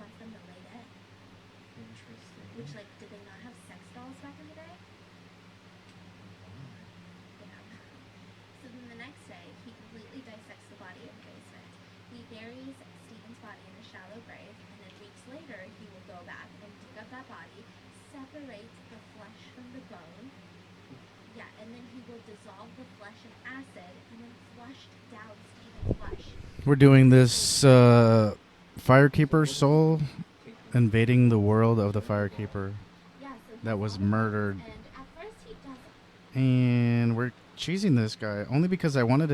wants them to lay in. Interesting. Which, like, did they not have sex dolls back in the day? Yeah. So then the next day, he completely dissects the body in the basement. He buries Stephen's body in a shallow grave, and then weeks later, he will go back and dig up that body, separate the flesh from the bone. Yeah, and then he will dissolve the flesh in acid, and then flush down Stephen's flesh. We're doing this Firekeeper soul invading the world of the Firekeeper Yeah, so that was murdered. And at first he doesn't. And we're cheesing this guy only because I wanted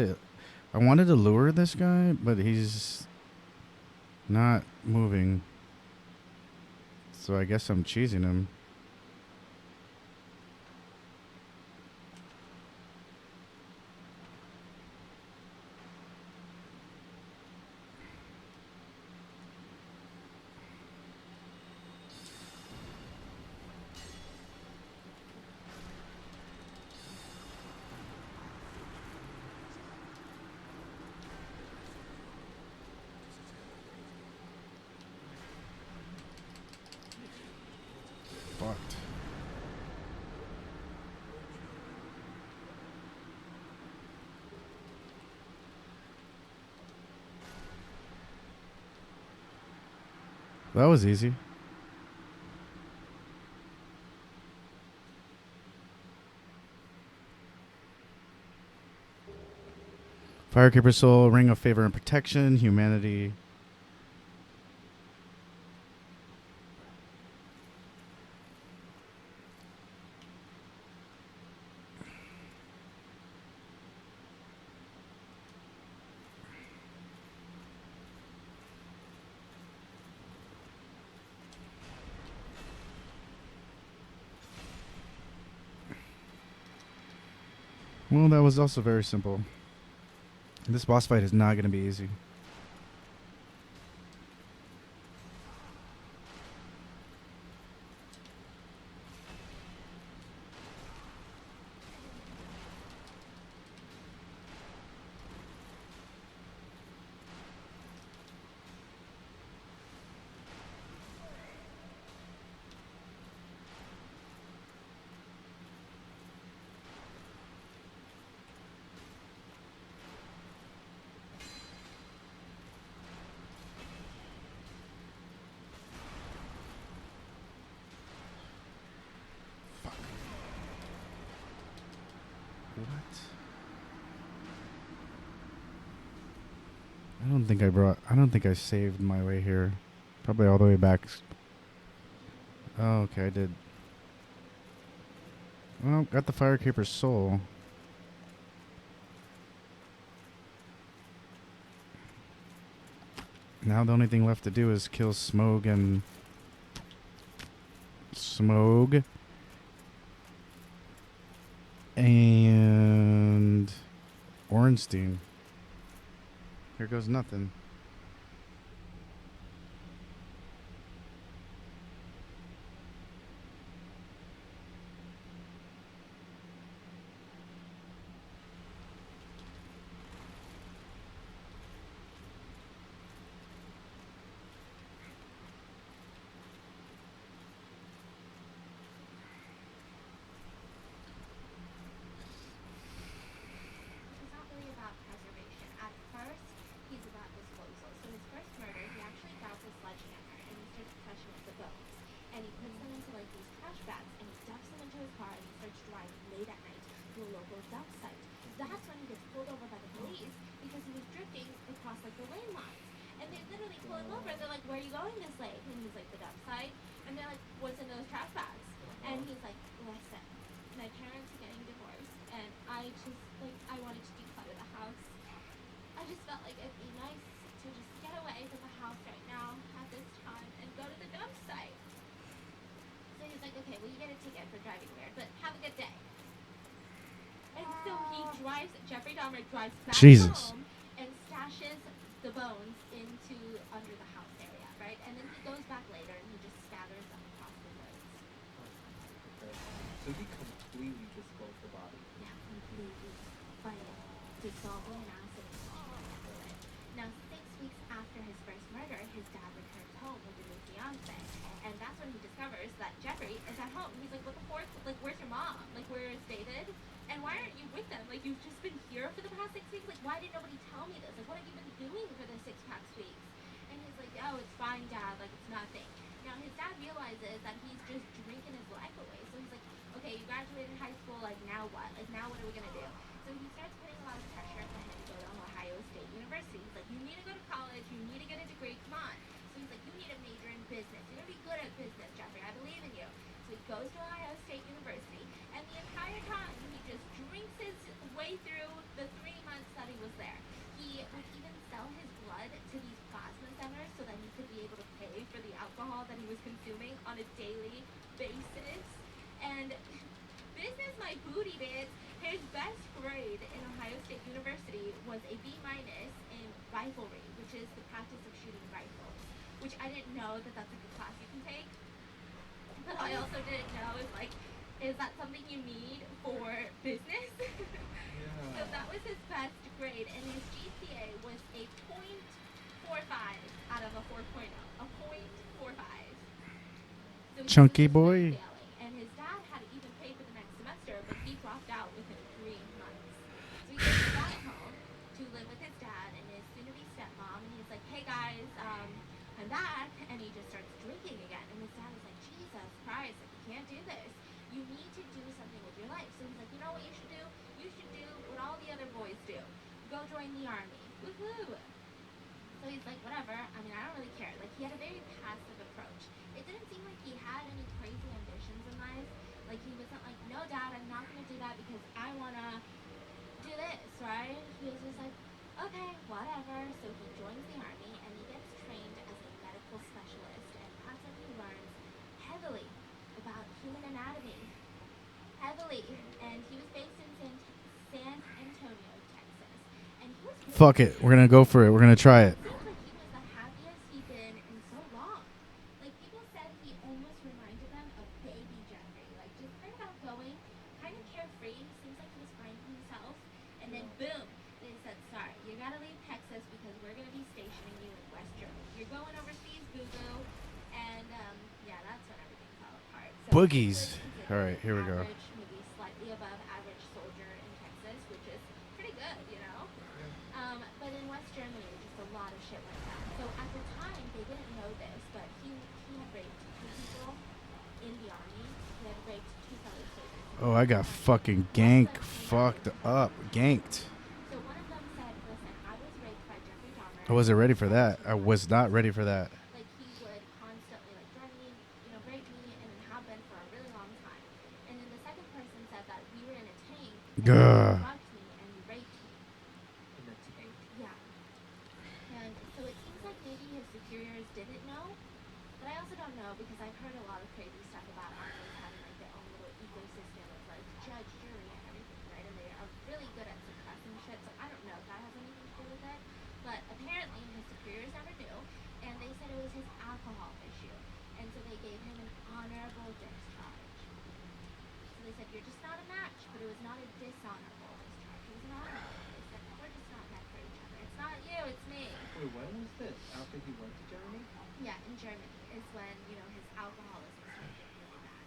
to lure this guy, but he's not moving. So I guess I'm cheesing him. Fucked. That was easy. Firekeeper soul, ring of favor and protection, humanity. Well, that was also very simple. This boss fight is not going to be easy. I don't think I saved my way here. Probably all the way back. Oh, okay, I did. Well, got the Firekeeper's soul. Now the only thing left to do is kill Smog and... And... Ornstein. Here goes nothing. Jesus. And stashes the bones into under the house area, right? And then he goes back later and he just scatters them across the woods. So he completely disposed the body. Yeah, completely. By dissolving an acid and flushing it. Now, 6 weeks after his first murder, his dad returns home with a new Like, you've just been here for the past 6 weeks? Like, why did nobody tell me this? Like, what have you been doing for the 6 past weeks? And he's like, oh, it's fine, Dad. Like, it's nothing. Now, his dad realizes that he's just drinking his life away. So he's like, okay, you graduated high school. Like, now what? Like, now what are we going to do? So he starts putting a lot of pressure for him to go to Ohio State University. He's like, you need to go to college. You need to get a degree. Come on. So he's like, you need to major in business. You're going to be good at business, Jeffrey. I believe in you. So he goes to Ohio State University. And the entire time, he just drinks his way through the 3 months that he was there. He would even sell his blood to these plasma centers so that he could be able to pay for the alcohol that he was consuming on a daily basis. And business my booty did. His best grade in Ohio State University was a B- in riflery, which is the practice of shooting rifles, which I didn't know that that's a good class you can take. But I also didn't know is that something you need for business? So that was his best grade, and his GPA was a .45 out of a 4.0, a .45. So he Chunky was boy. failing, and his dad had to even pay for the next semester, but he dropped out within 3 months. So he goes back home to live with his dad and his soon-to-be stepmom, and he's like, hey guys, I'm back, and he just starts drinking again, and his dad is like, Jesus Christ, like, you can't do this. You need to do something with your life. So he's like, you know what you should do? You should do what all the other boys do. Go join the army. Woohoo! So he's like, whatever. I mean, I don't really care. Like, he had a very passive approach. It didn't seem like he had any crazy ambitions in life. Like, he wasn't like, no, Dad, I'm not going to do that because I want to do this, right? He was just like, okay, whatever. So he joins the army, and he gets trained as a medical specialist. And that's when he learns heavily about human anatomy. Heavily. And he was based in San Antonio, Texas. And he was really Fuck it. We're gonna go for it. We're gonna try it. seems like he was the happiest he'd been in so long. Like, people said he almost reminded them of baby Jeffrey. Like, just kind of outgoing, kind of carefree. Seems like he was finding himself. And then, boom, they said, sorry, you gotta leave Texas because we're gonna be stationing you in West Germany. You're going overseas, boo-boo. And, yeah, that's when everything fell apart. So Boogies. he was considered All right, here we go. average, maybe slightly above average soldier in Texas, which is pretty good, you know? But in West Germany, just a lot of shit went down. So at the time, they didn't know this, but he had raped 2 people in the army. He had raped 2 fellow soldiers. Oh, I got fucking fucked up. Ganked. So one of them said, listen, I was raped by Jeffrey Dahmer. I wasn't ready for that. I was not ready for that. Like, he would constantly, like, threaten me, you know, rape me, and it have been for a really long time. And then the second person said that we were in a tank, and Gah. you drugged me, and you raped me. In a tank. Yeah. And so it seems like maybe his superiors didn't know, but I also don't know because I've heard a lot of crazy stuff about armies having like their own little ecosystem of like judge, jury, and everything, right? And they are really good at suppressing shit, so I don't know if that has anything to do with it. But apparently his superiors never knew, and they said it was his alcohol issue. And so they gave him an honorable discharge. So they said, you're just not a match, but it was not a dishonorable discharge. It was an honorable. They said, we're just not meant for each other. It's not you, it's me. Wait, when was this? After he went to Germany? Yeah, in Germany is when, you know, his alcoholism started getting really bad.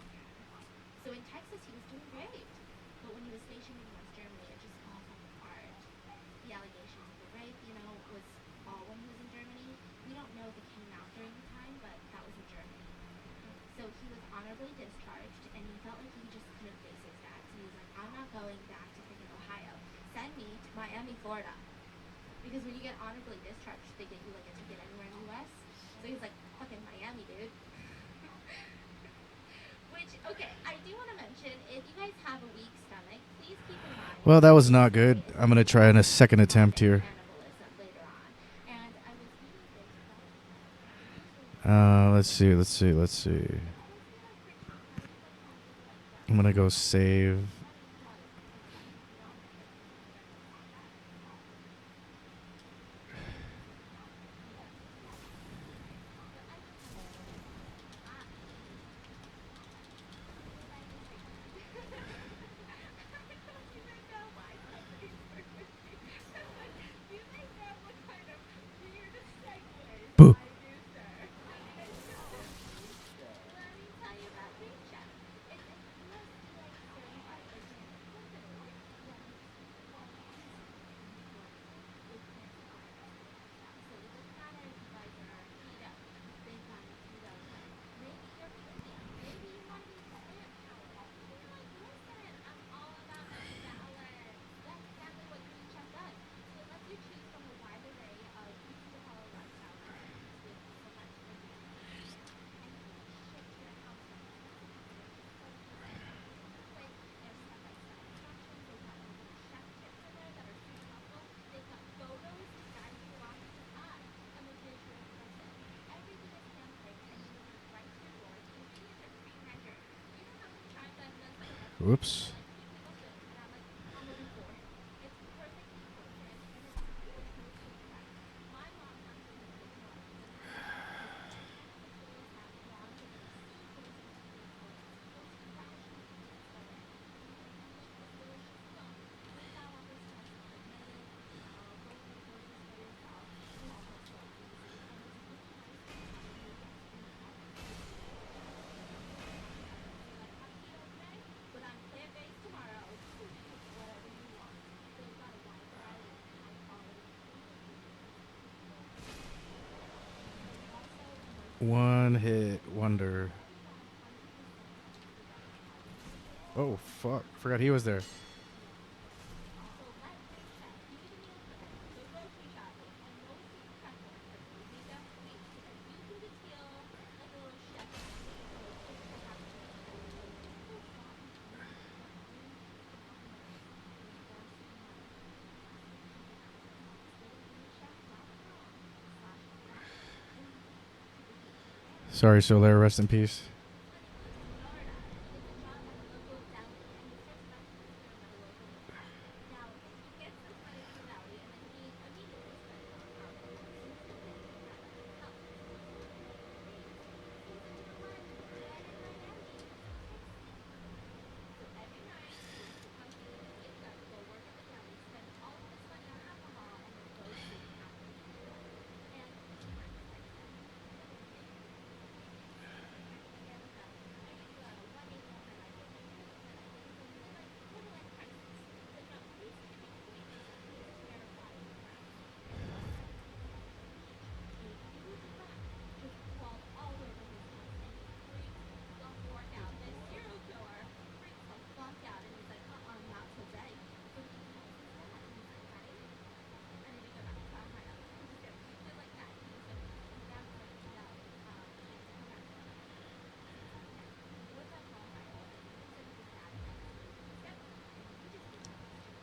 So in Texas, he was doing great. But when he was stationed in West Germany, it just all fell apart. The allegations of the rape, you know, was all when he was in Germany. We don't know if it came out during the time, but that was in Germany. So he was honorably discharged, and he felt like he just couldn't face his dad. So he was like, I'm not going back to freaking Ohio. Send me to Miami, Florida. Because when you get honorably discharged, they get you like a ticket anywhere in the U.S. So he's like, fucking Miami, dude. Which, okay, I do want to mention, if you guys have a weak stomach, please keep in mind. Well, that was not good. I'm gonna try in a second attempt here. Cannibalism later on. And I was reading this. Let's see. I'm gonna go save. Boo. Whoops. And I'm like, I'm looking for. It's perfectly filtered and it's absolutely correct. My mom actually did not even try because any of the photos that Ron was received was completely filtered. Supposed to be fresh, it's filtered. And she was delicious. So with that Walker's test submitted, go through the process for yourself. It's also so easy and it's really nice when you have a new guest in your house because you can just ask them anything. I can say like, have keto today, but I'm plant-based tomorrow. Whatever you want. They've got a wide variety of high-quality vegan ingredients to go with your meal. There's also emergency One food. hit So wonder. every 100% plant-based Italian meal Oh, is fuck. made Forgot he was with there. vegan ingredients. So let Great Chef give you the meal prep, the grocery shopping, and most of the prep work for those vegan weeks so that you can just feel like a little chef kiss or just perhaps a little chef kiss. Simple, sloppy food, but only complimentary food. Of course, you know, you ask them to keep it natural. Just go to greatchef.com/Karen and you can keep it vegetarian. Sorry, Soler. Rest in peace. Then he moves to Florida. He gets a job at a local deli, and he starts wrestling Carim at a local gym. Now, he gets some money from the deli, and then he immediately spends it on the horses and getting better health. So he agrees. He says, you know what? When in Miami, text me. So every night, he goes to the company, wakes up, go work at the deli, spends all of his money on alcohol, and then goes sleep after he gets done. And he has to text them. Hey, I need to get like I need to 180 on my life. What can I do? And then I think it's gonna be like total life crisis. But no, he's tipping queens. He's terrified of crowds. And one night he witnessed a huge rat just crawled all over his house and he freaks the fork out. This serial killer freaks the fuck out and he's like, not today. So he calls his dad and he's like, Daddy, I need to get back. Sorry, I'm just kidding. He's like, Dad, can you send me? And Dad was like, no, I need to come back to the house. So he's like, okay. He goes back home, right? And he looks at his dad next to his schedule. And he just thinks that he's just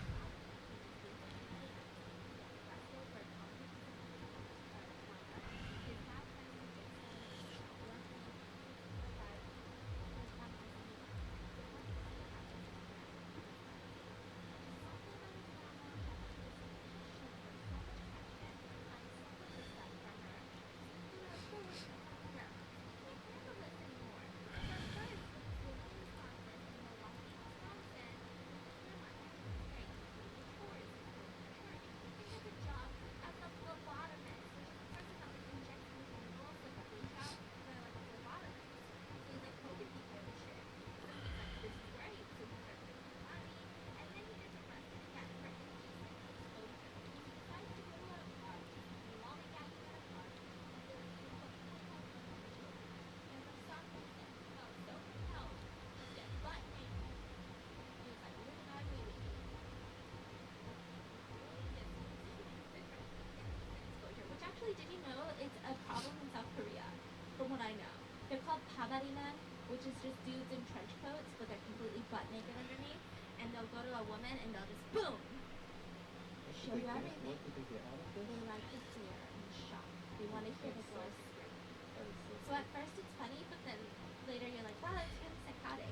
not there. He just thinks that he's late. He gets arrested for accomplice with an underage minor. His dad tries to fix him. He stops working. He takes a pay cut. His mom tries to move out. But one day something happens and Carim finds out. There's something about his grandma Jeffrey Bissett. He showed her so much affection and so much respect for her. Something that still wasn't around here. He can't handle this anymore. So at first, when he's living in his office in Milwaukee, Wisconsin, Carim actually is very easy. The chores, he goes to church. He even gets a job as a phlebotomist, which is the person that like injects in the genitals like a HL. They're like a phlebotomist. So he's like poking people and shit. So he's like, this is great. So he starts making money, and then he gets arrested again for indecent exposure because he decides to go to a just lollygagging at a park, and he sees a 4-year-old girl and children, and for some reason he felt so compelled to just get butt naked. He was like, ooh, my wee wee. Yes, so he's convicted for indecent exposure, which actually, did you know it's a problem in South Korea? From what I know, they're called pabariman, which is just dudes in trench coats, but they're completely butt naked underneath, and they'll go to a woman and they'll just boom, show you everything. What did they get out of this? They like the fear and shock. They want to hear the girl scream. That is so So at first it's funny, but then later you're like, wow, that's kind of psychotic.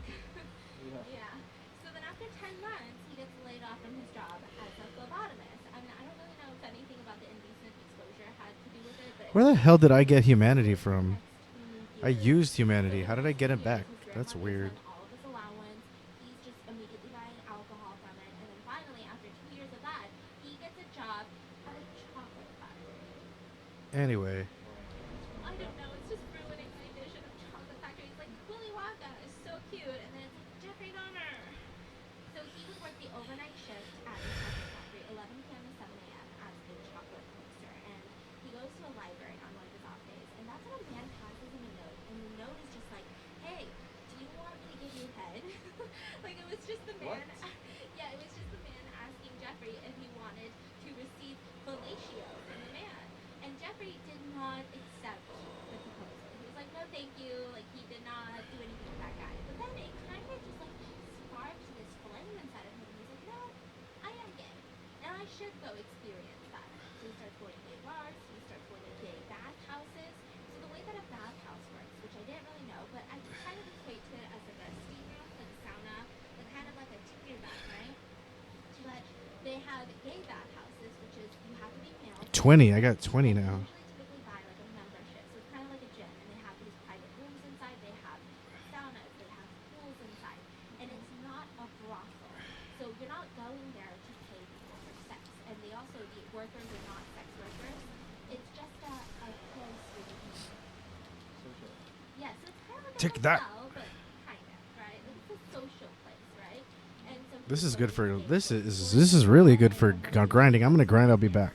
Yeah. Yeah. So then after 10 months, he gets laid off from his job as a phlebotomist. I mean, I don't really know if anything about the indecent exposure had to do with it, but Where the anyway, hell did I get he humanity goes the from? next 2 I years. used So humanity. the How did I next get 2 it back? years, his That's grandma gives weird. him all of his allowance. He's just immediately buying alcohol from it. And then finally, after 2 years of that, he gets a job at a chocolate factory. Anyway. I don't know. It's just ruining my vision of chocolate factory. It's like Willy Wonka is so cute, and then it's like Jeffrey Dahmer. So he would work the overnight shift at the chocolate factory, 11 p.m. to 7 a.m. as a chocolate mixer, and he goes to a library on one of his off days, and that's when a man passes him a note, and the note is just like, "Hey, do you want me to give you head?" Like it was just the man. What? Yeah, it was just the man asking Jeffrey if he wanted to receive fellatio from the man. And Jeffrey did not accept the proposal. He was like, no, thank you. Like, he did not do anything with that guy. But then it kind of just, like, sparked this flame inside of him. And he's like, no, I am gay. And I should go experience that. So he starts going to gay bars. He starts going to gay bathhouses. So the way that a bathhouse works, which I didn't really know, but I kind of equate to it as like a steam room, like a sauna, 20. I got 20 now. Usually typically buy like a membership, so it's kind of like a gym, and they have these private rooms inside. They have saunas, they have pools inside, and it's not a brothel. So you're not going there to pay people for sex. And they also, the workers are not sex workers. It's just a place where you can. Social. Yeah, so it's kind of like Take a that. hotel, but kind of, right? Like it's a social place, right? And so This is people good for. go This to is really good for grinding. I'm gonna grind. I'll be back.